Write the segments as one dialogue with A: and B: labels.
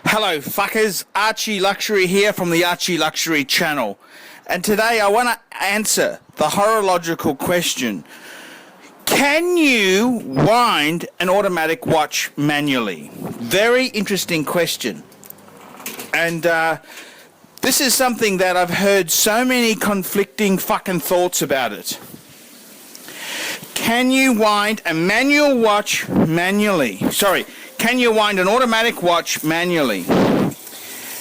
A: Hello fuckers, Archie Luxury here from the Archie Luxury channel. And today I want to answer the horological question. Can you wind an automatic watch manually? Very interesting question. And this is something that I've heard so many conflicting fucking thoughts about it. Can you wind a manual watch manually? Can you wind an automatic watch manually?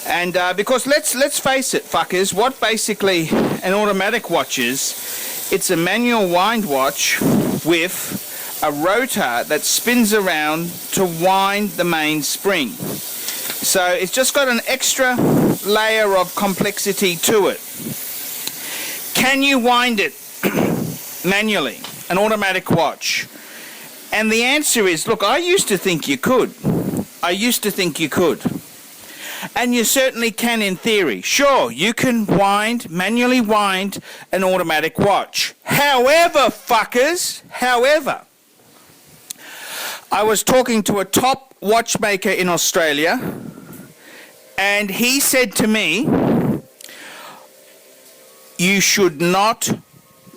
A: And because let's face it, fuckers, what basically an automatic watch is, it's a manual wind watch with a rotor that spins around to wind the main spring. So it's just got an extra layer of complexity to it. Can you wind it manually, an automatic watch? And the answer is, look, I used to think you could. And you certainly can in theory. Sure, you can manually wind an automatic watch. However, fuckers, I was talking to a top watchmaker in Australia, and he said to me, you should not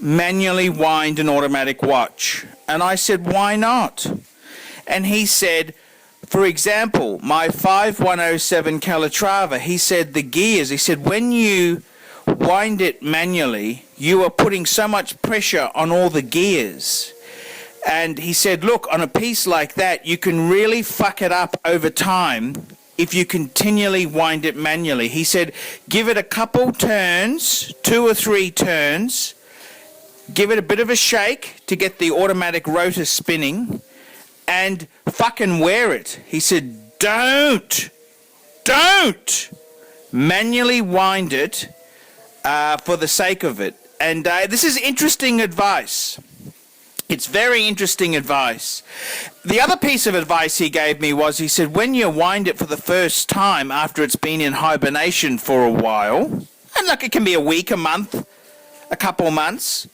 A: manually wind an automatic watch. And I said, why not? And he said, for example, my 5107 Calatrava, he said the gears, he said when you wind it manually, you are putting so much pressure on all the gears. And he said, look, on a piece like that, you can really fuck it up over time if you continually wind it manually. He said, give it a couple turns, 2 or 3 turns, give it a bit of a shake to get the automatic rotor spinning, and fucking wear it. He said, don't manually wind it for the sake of it. And this is interesting advice. It's very interesting advice. The other piece of advice he gave me was, he said, when you wind it for the first time after it's been in hibernation for a while, and like it can be a week, a month, a couple months,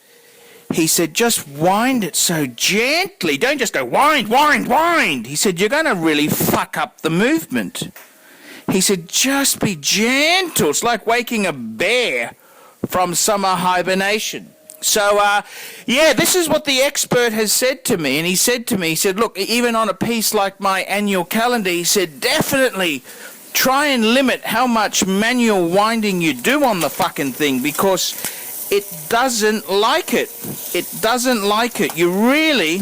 A: he said, just wind it so gently. Don't just go wind, wind, wind. He said, you're going to really fuck up the movement. He said, just be gentle. It's like waking a bear from summer hibernation. So, yeah, this is what the expert has said to me. And he said, look, even on a piece like my annual calendar, he said, definitely try and limit how much manual winding you do on the fucking thing, because it doesn't like it. You really,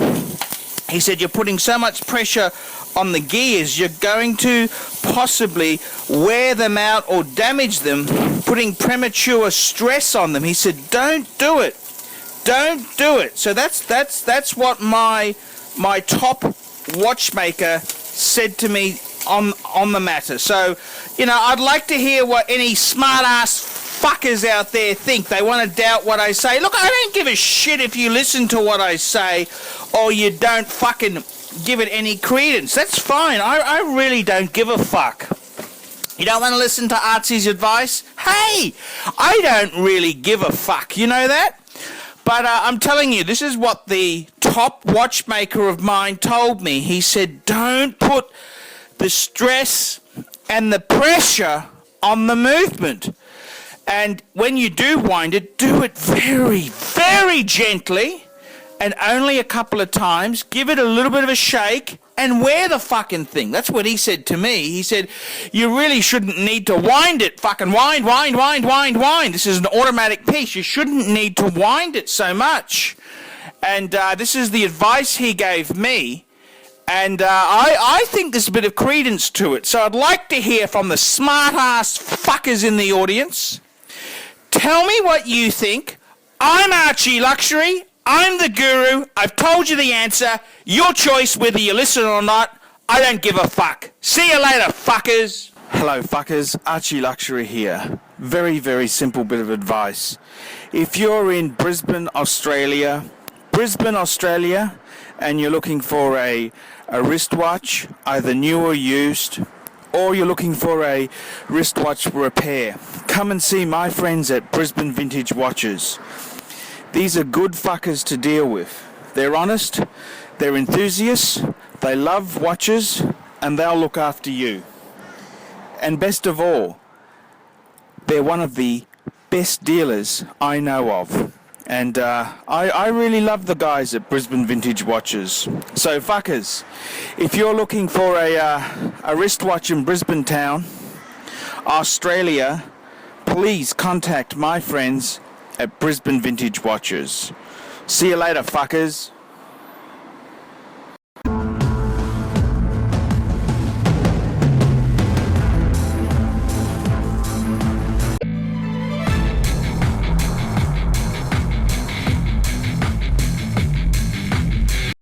A: he said, you're putting so much pressure on the gears, you're going to possibly wear them out or damage them, putting premature stress on them. He said, don't do it. So that's what my top watchmaker said to me on the matter. So, you know, I'd like to hear what any smart-ass fuckers out there think. They want to doubt what I say. Look, I don't give a shit if you listen to what I say or you don't fucking give it any credence. That's fine. I really don't give a fuck. You don't want to listen to Artsy's advice? Hey, I don't really give a fuck. You know that? But I'm telling you, this is what the top watchmaker of mine told me. He said, don't put the stress and the pressure on the movement. And when you do wind it, do it very, very gently, and only a couple of times. Give it a little bit of a shake, and wear the fucking thing. That's what he said to me. He said, you really shouldn't need to wind it. Fucking wind. This is an automatic piece. You shouldn't need to wind it so much. And this is the advice he gave me. And I think there's a bit of credence to it. So I'd like to hear from the smart-ass fuckers in the audience. Tell me what you think. I'm Archie Luxury. I'm the guru. I've told you the answer. Your choice whether you listen or not. I don't give a fuck. See you later, fuckers. Hello, fuckers. Archie Luxury here. Very, very simple bit of advice. If you're in Brisbane, Australia, and you're looking for a wristwatch, either new or used, or you're looking for a wristwatch repair, come and see my friends at Brisbane Vintage Watches. These are good fuckers to deal with. They're honest, they're enthusiasts, they love watches, and they'll look after you. And best of all, they're one of the best dealers I know of. And I really love the guys at Brisbane Vintage Watches. So fuckers, if you're looking for a wristwatch in Brisbane town, Australia, please contact my friends at Brisbane Vintage Watches. See you later, fuckers.